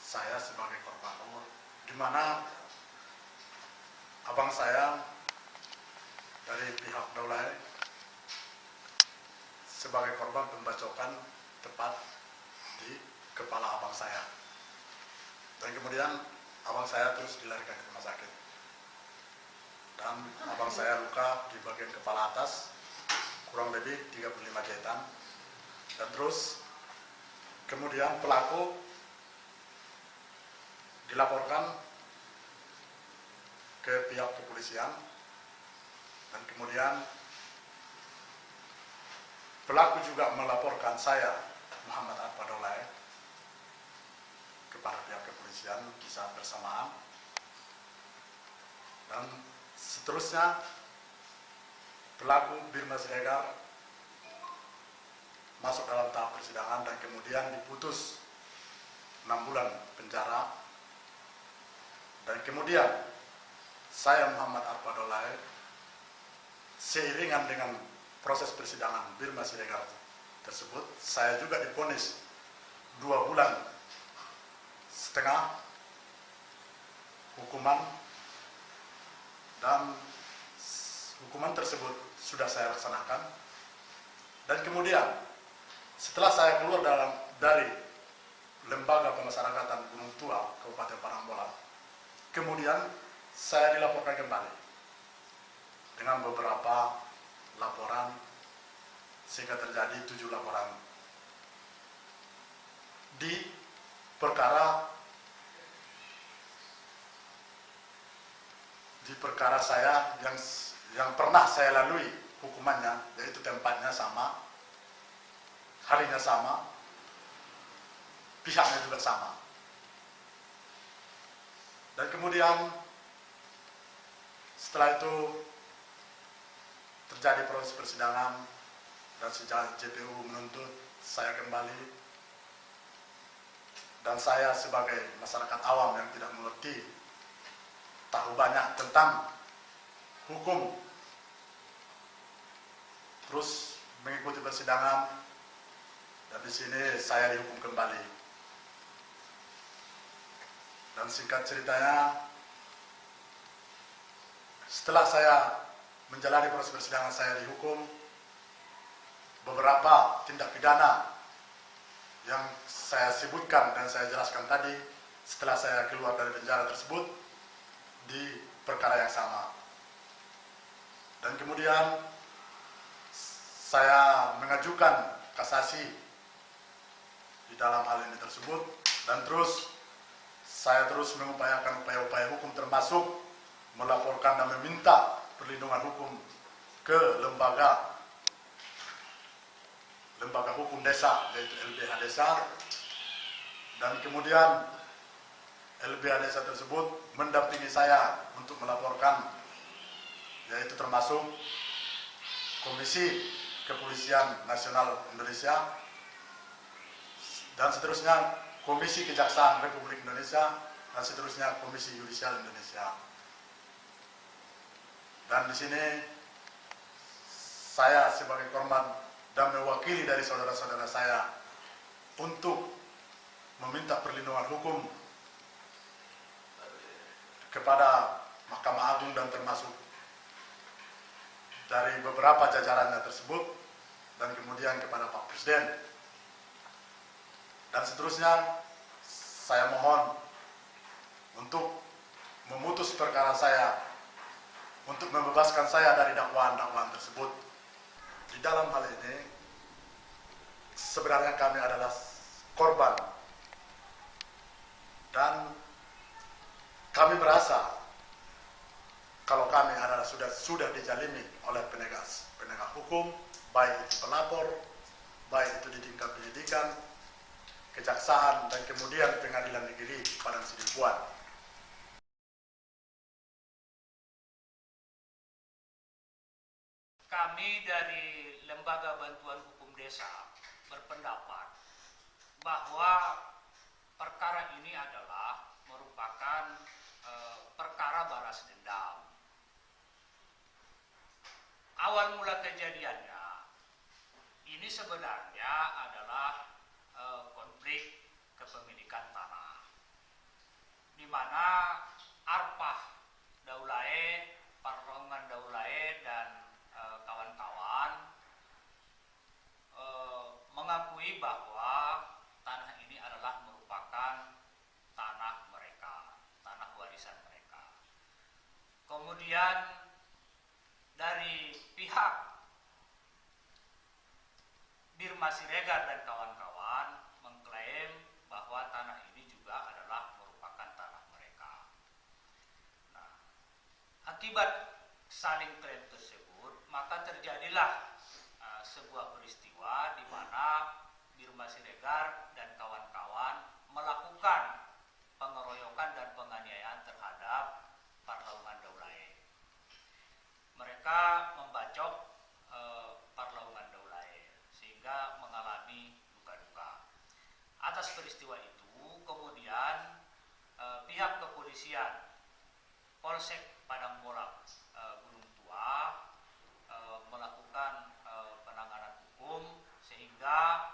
saya sebagai korban, di mana abang saya dari pihak Daulay sebagai korban pembacokan tepat di kepala abang saya, dan kemudian abang saya terus dilarikan ke rumah sakit, dan abang saya luka di bagian kepala atas kurang lebih 35 jahitan, dan terus kemudian pelaku dilaporkan ke pihak kepolisian, dan kemudian pelaku juga melaporkan saya, Muhammad Arpa Daulay, kepada pihak kepolisian di saat bersamaan, dan seterusnya pelaku Birma Siregar masuk dalam tahap persidangan dan kemudian diputus 6 bulan penjara, dan kemudian saya Muhammad Arpa Daulay seiringan dengan proses persidangan Birma Siregar tersebut, saya juga divonis 2 bulan setengah hukuman, dan hukuman tersebut sudah saya laksanakan. Dan kemudian setelah saya keluar dari Lembaga Pemasyarakatan Gunung Tua Kabupaten Parangbola, kemudian saya dilaporkan kembali dengan beberapa laporan, sehingga terjadi 7 laporan di perkara saya yang pernah saya lalui hukumannya, yaitu tempatnya sama, harinya sama, pihaknya juga sama. Dan kemudian setelah itu terjadi proses persidangan dan JPU menuntut saya kembali, dan saya sebagai masyarakat awam yang tidak mengerti, tahu banyak tentang hukum, terus mengikuti persidangan, dan di sini saya dihukum kembali. Dan singkat ceritanya, setelah saya menjalani proses persidangan, saya dihukum beberapa tindak pidana yang saya sebutkan dan saya jelaskan tadi setelah saya keluar dari penjara tersebut di perkara yang sama. Dan kemudian saya mengajukan kasasi di dalam hal ini tersebut, dan terus saya terus mengupayakan upaya-upaya hukum, termasuk melaporkan dan meminta perlindungan hukum ke lembaga hukum desa, yaitu LBH Desa, dan kemudian LBH Desa tersebut mendampingi saya untuk melaporkan, yaitu termasuk Komisi Kepolisian Nasional Indonesia, dan seterusnya Komisi Kejaksaan Republik Indonesia, dan seterusnya Komisi Yudisial Indonesia. Dan di sini saya sebagai korban dan mewakili dari saudara-saudara saya untuk meminta perlindungan hukum kepada Mahkamah Agung dan termasuk dari beberapa jajarannya tersebut, dan kemudian kepada Pak Presiden. Dan seterusnya saya mohon untuk memutus perkara saya, untuk membebaskan saya dari dakwaan-dakwaan tersebut. Di dalam hal ini sebenarnya kami adalah korban, dan kami merasa kalau kami adalah sudah dijalimi oleh penegak hukum, baik itu pelapor, baik itu di tingkat penyidikan, kejaksaan, dan kemudian pengadilan negeri Padang Sidempuan. Kami dari Lembaga Bantuan Hukum Desa berpendapat bahwa perkara ini adalah merupakan perkara balas dendam. Awal mula kejadiannya ini sebenarnya adalah konflik kepemilikan tanah. Kemudian dari pihak Birma Siregar dan kawan-kawan mengklaim bahwa tanah ini juga adalah merupakan tanah mereka. Nah, akibat saling klaim tersebut, maka terjadilah sebuah peristiwa di mana Birma Siregar dan kawan-kawan melakukan pengeroyokan dan penganiayaan terhadap Parlaungan Daulaye. Mereka membacok Parlaungan Daulaye sehingga mengalami luka-luka. Atas peristiwa itu, kemudian pihak kepolisian Polsek Padang Bolak Gunung Tua melakukan penanganan hukum sehingga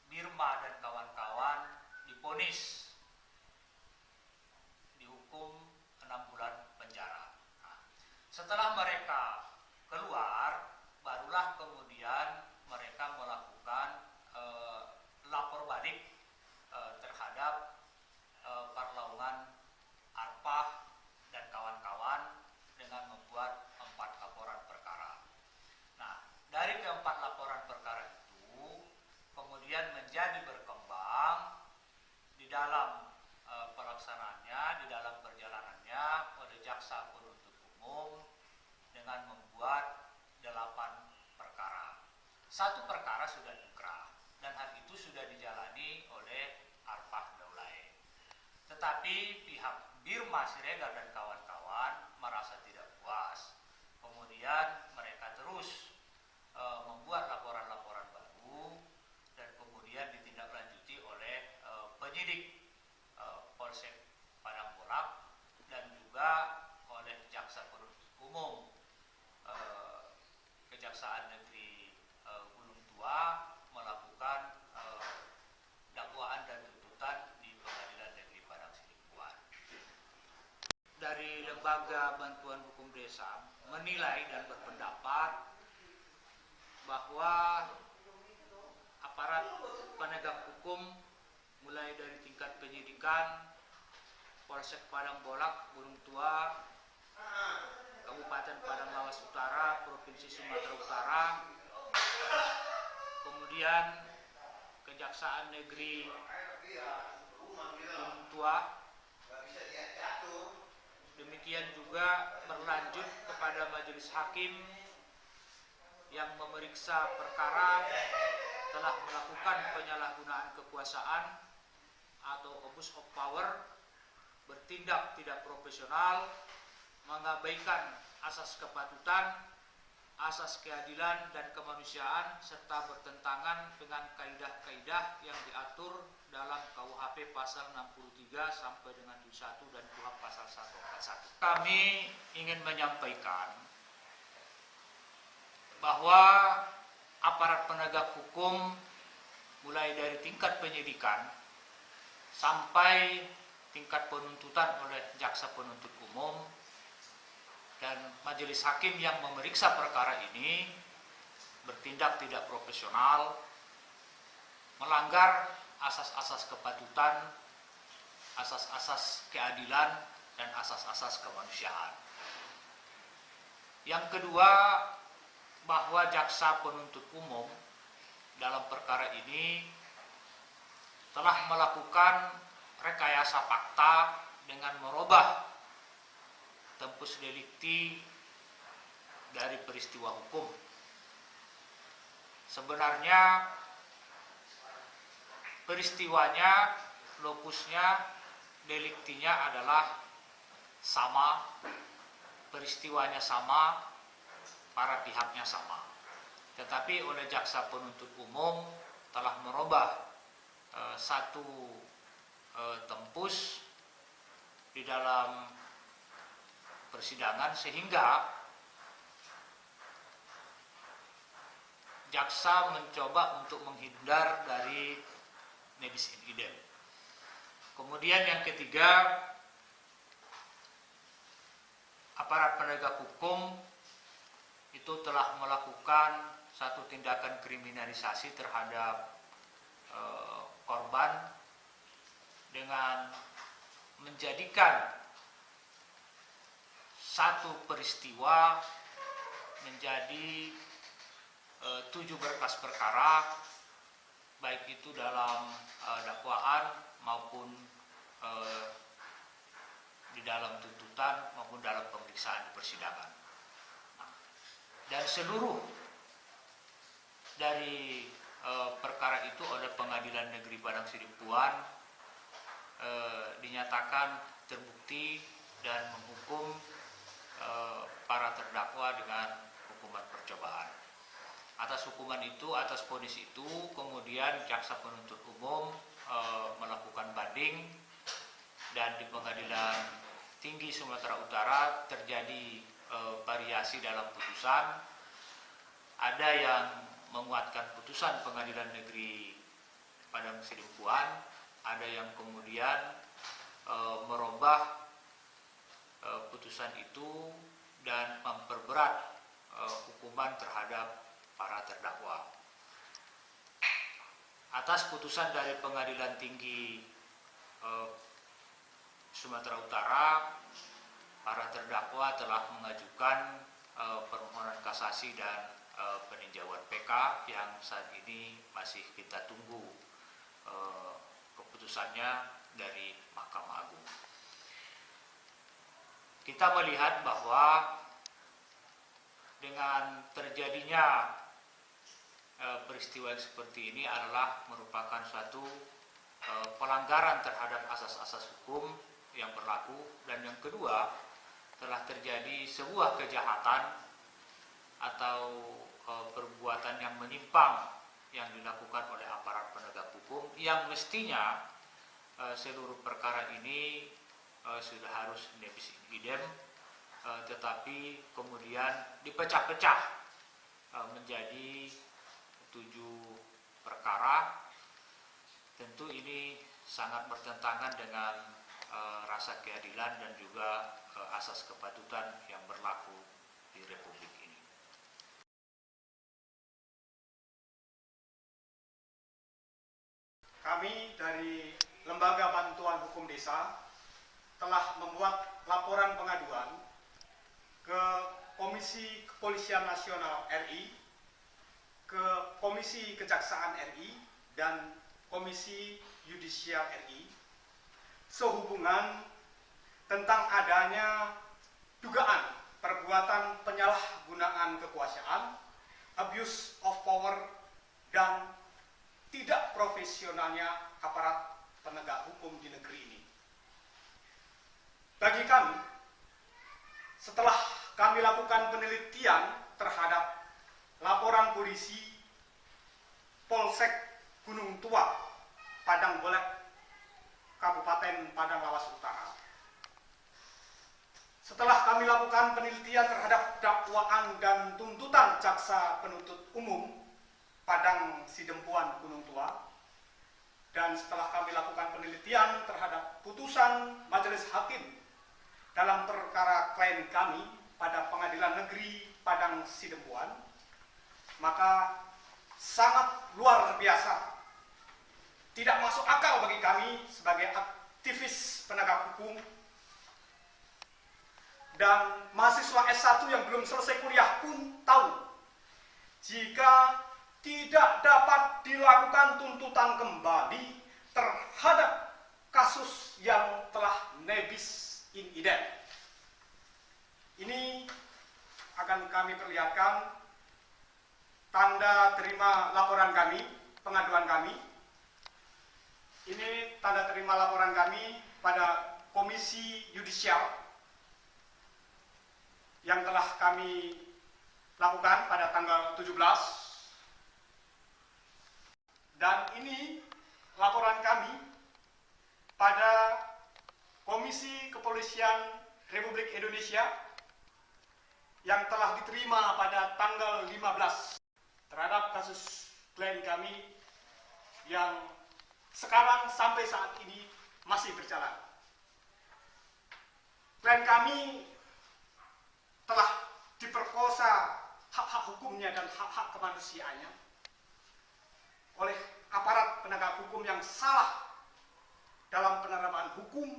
Birma dan kawan-kawan divonis dihukum 6 bulan penjara. Nah, setelah mereka keluar, barulah kemudian mereka melakukan lapor balik terhadap Parlaungan Arpah dan kawan-kawan dengan membuat 4 laporan perkara. Nah, dari keempat laporan perkara itu kemudian menjadi berkembang di dalam pelaksanaannya, di dalam perjalanannya oleh jaksa penuntut umum dengan membuat 8 perkara. 1 perkara sudah inkrah dan hal itu sudah dijalani oleh Arpah Daulaye. Tetapi pihak Birma Siregar dan kawan-kawan merasa tidak puas. Kemudian mereka terus membuat laporan-laporan baru dan kemudian ditindaklanjuti oleh penyidik Polsek Padang Bolak dan juga oleh jaksa penuntut umum Kejaksaan Negeri Gunung Tua melakukan dakwaan dan tuntutan di Pengadilan Negeri Padang Sidempuan. Dari Lembaga Bantuan Hukum Desa menilai dan berpendapat bahwa aparat penegak hukum mulai dari tingkat penyidikan Polsek Padang Bolak Gunung Tua, Kabupaten Padang Lawas Utara, Provinsi Sumatera Utara, kemudian Kejaksaan Negeri Gunung Tua, demikian juga berlanjut kepada Majelis Hakim yang memeriksa perkara telah melakukan penyalahgunaan kekuasaan atau abuse of power, bertindak tidak profesional, mengabaikan asas kepatutan, asas keadilan dan kemanusiaan, serta bertentangan dengan kaidah-kaidah yang diatur dalam KUHP pasal 63 sampai dengan 71 dan KUHP pasal 141. Kami ingin menyampaikan bahwa aparat penegak hukum mulai dari tingkat penyidikan sampai tingkat penuntutan oleh jaksa penuntut umum dan majelis hakim yang memeriksa perkara ini bertindak tidak profesional, melanggar asas-asas kepatutan, asas-asas keadilan, dan asas-asas kemanusiaan. Yang kedua, bahwa jaksa penuntut umum dalam perkara ini telah melakukan rekayasa fakta dengan merubah tempus delicti dari peristiwa hukum. Sebenarnya peristiwanya, lokusnya, deliktinya adalah sama, peristiwanya sama, para pihaknya sama. Tetapi oleh jaksa penuntut umum telah merubah satu tempus di dalam persidangan sehingga jaksa mencoba untuk menghindar dari nebis in idem. Kemudian yang ketiga, aparat penegak hukum itu telah melakukan satu tindakan kriminalisasi terhadap korban dengan menjadikan satu peristiwa menjadi 7 berkas perkara, baik itu dalam dakwaan maupun di dalam tuntutan maupun dalam pemeriksaan di persidangan. Dan seluruh dari perkara itu oleh Pengadilan Negeri Padang Sidempuan dinyatakan terbukti dan menghukum para terdakwa dengan hukuman percobaan. Atas hukuman itu, atas vonis itu, kemudian jaksa penuntut umum melakukan banding, dan di Pengadilan Tinggi Sumatera Utara terjadi variasi dalam putusan. Ada yang menguatkan putusan Pengadilan Negeri Padang Sidempuan, ada yang kemudian merubah putusan itu dan memperberat hukuman terhadap para terdakwa. Atas putusan dari Pengadilan Tinggi Sumatera Utara, para terdakwa telah mengajukan permohonan kasasi dan peninjauan PK yang saat ini masih kita tunggu keputusannya dari Mahkamah Agung. Kita melihat bahwa dengan terjadinya peristiwa seperti ini adalah merupakan suatu pelanggaran terhadap asas-asas hukum yang berlaku, dan yang kedua, telah terjadi sebuah kejahatan atau perbuatan yang menyimpang yang dilakukan oleh aparat penegak hukum, yang mestinya seluruh perkara ini sudah harus nebis in idem, tetapi kemudian dipecah-pecah menjadi 7 perkara. Tentu ini sangat bertentangan dengan rasa keadilan dan juga asas kepatutan yang berlaku di Republik ini. Kami dari Lembaga Bantuan Hukum Desa telah membuat laporan pengaduan ke Komisi Kepolisian Nasional RI, ke Komisi Kejaksaan RI, dan Komisi Yudisial RI sehubungan tentang adanya dugaan perbuatan penyalahgunaan kekuasaan, abuse of power, dan tidak profesionalnya aparat penegak hukum di negeri ini. Bagi kami, setelah kami lakukan penelitian terhadap laporan polisi Polsek Gunung Tua, Padang Bolek, Kabupaten Padang Lawas Utara. Setelah kami lakukan penelitian terhadap dakwaan dan tuntutan jaksa penuntut umum Padang Sidempuan Gunung Tua, dan setelah kami lakukan penelitian terhadap putusan Majelis Hakim dalam perkara klien kami pada Pengadilan Negeri Padang Sidempuan, maka sangat luar biasa, tidak masuk akal bagi kami sebagai aktivis penegak hukum dan mahasiswa S1 yang belum selesai kuliah pun tahu, jika tidak dapat dilakukan tuntutan kembali terhadap kasus yang telah nebis in idem. Ini akan kami perlihatkan tanda terima laporan kami, pengaduan kami. Ini tanda terima laporan kami pada Komisi Yudisial yang telah kami lakukan pada tanggal 17. Dan ini laporan kami pada Komisi Kepolisian Republik Indonesia yang telah diterima pada tanggal 15 terhadap kasus klien kami yang sekarang sampai saat ini masih berjalan. Klien kami telah diperkosa hak-hak hukumnya dan hak-hak kemanusiaannya oleh aparat penegak hukum yang salah dalam penerapan hukum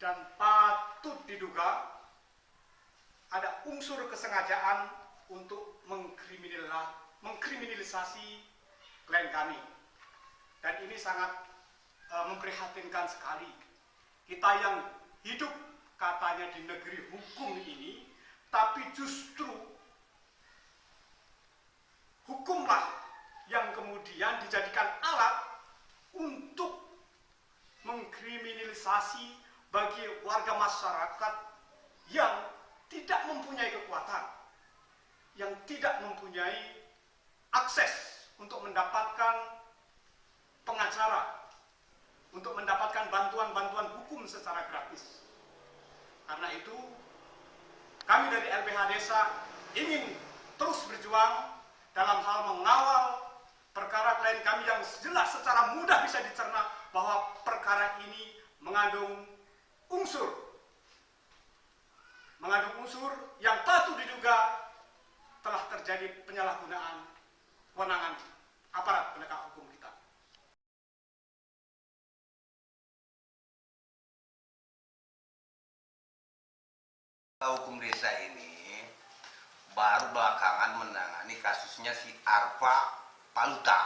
dan patut diduga ada unsur kesengajaan untuk mengkriminalisasi klien kami. Dan ini sangat memprihatinkan sekali. Kita yang hidup katanya di negeri hukum ini, tapi justru hukumlah yang kemudian dijadikan alat untuk mengkriminalisasi bagi warga masyarakat yang tidak mempunyai kekuatan, yang tidak mempunyai akses untuk mendapatkan pengacara, untuk mendapatkan bantuan-bantuan hukum secara gratis. Karena itu, kami dari LBH Desa ingin terus berjuang dalam hal mengawal perkara klien kami yang jelas secara mudah bisa dicerna bahwa perkara ini mengandung unsur yang patut diduga telah terjadi penyalahgunaan kewenangan aparat penegak hukum kita. Hukum desa ini baru belakangan menangani kasusnya si Arfa Paluta.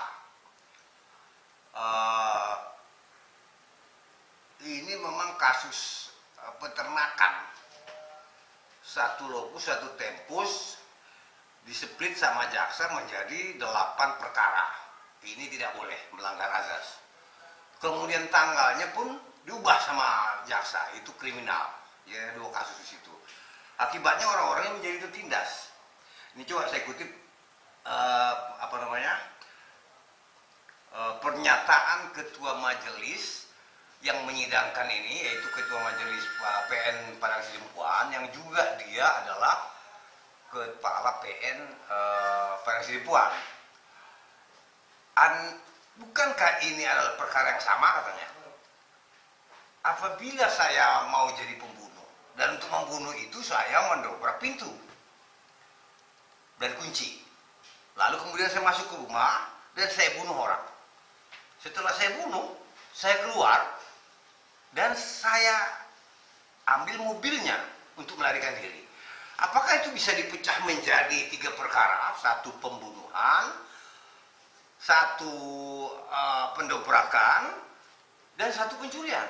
Ini memang kasus peternakan. Satu lokus, satu tempus diseplit sama jaksa menjadi 8 perkara. Ini tidak boleh melanggar azas. Kemudian tanggalnya pun diubah sama jaksa, itu kriminal. Ya, 2 kasus di situ. Akibatnya orang-orang yang menjadi tertindas. Ini coba saya kutip pernyataan ketua majelis yang menyidangkan ini, yaitu ketua majelis PN Padang Sidempuan, yang juga dia adalah kepala PN Padang Sidempuan. Bukankah ini adalah perkara yang sama katanya? Apabila saya mau jadi pembunuh, dan untuk membunuh itu saya mendobrak pintu dan kunci. Lalu kemudian saya masuk ke rumah dan saya bunuh orang. Setelah saya bunuh, saya keluar dan saya ambil mobilnya untuk melarikan diri. Apakah itu bisa dipecah menjadi 3 perkara? 1 pembunuhan, 1 pendobrakan, dan 1 pencurian.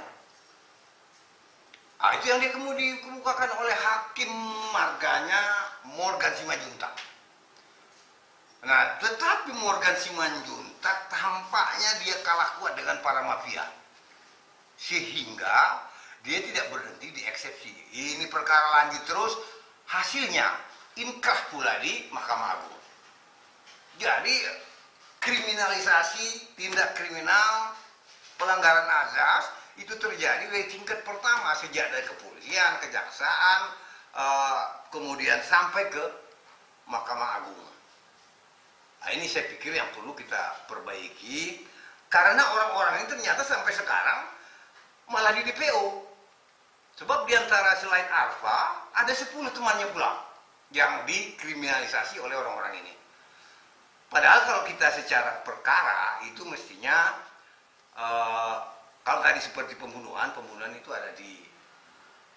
Itu yang dikemukakan oleh hakim marganya Morgan Simanjuntak. Nah, tetapi Morgan Simanjuntak tampaknya dia kalah kuat dengan para mafia. Sehingga dia tidak berhenti di eksepsi. Ini perkara lanjut terus, hasilnya inkrah pula di Mahkamah Agung. Jadi kriminalisasi tindak kriminal pelanggaran azas itu terjadi dari tingkat pertama, sejak dari kepolisian, kejaksaan, kemudian sampai ke Mahkamah Agung. Nah, ini saya pikir yang perlu kita perbaiki, karena orang-orang ini ternyata sampai sekarang malah di DPO. Sebab diantara selain Arfa, ada 10 temannya pula yang dikriminalisasi oleh orang-orang ini. Padahal kalau kita secara perkara, itu mestinya kalau tadi seperti pembunuhan itu ada di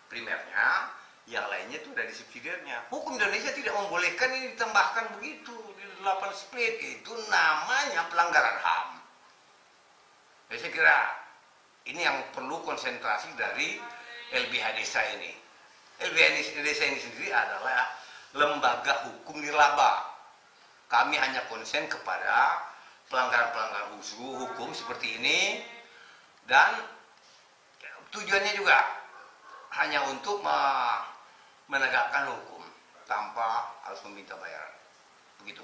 primernya, yang lainnya itu ada di subsidiarnya. Hukum Indonesia tidak membolehkan ini ditambahkan begitu, di 8 split, itu namanya pelanggaran HAM. Jadi saya kira ini yang perlu konsentrasi dari LBH Desa ini. LBH Desa ini sendiri adalah lembaga hukum nirlaba. Kami hanya konsen kepada pelanggaran-pelanggaran hukum seperti ini, dan tujuannya juga hanya untuk menegakkan hukum tanpa harus meminta bayaran. Begitu.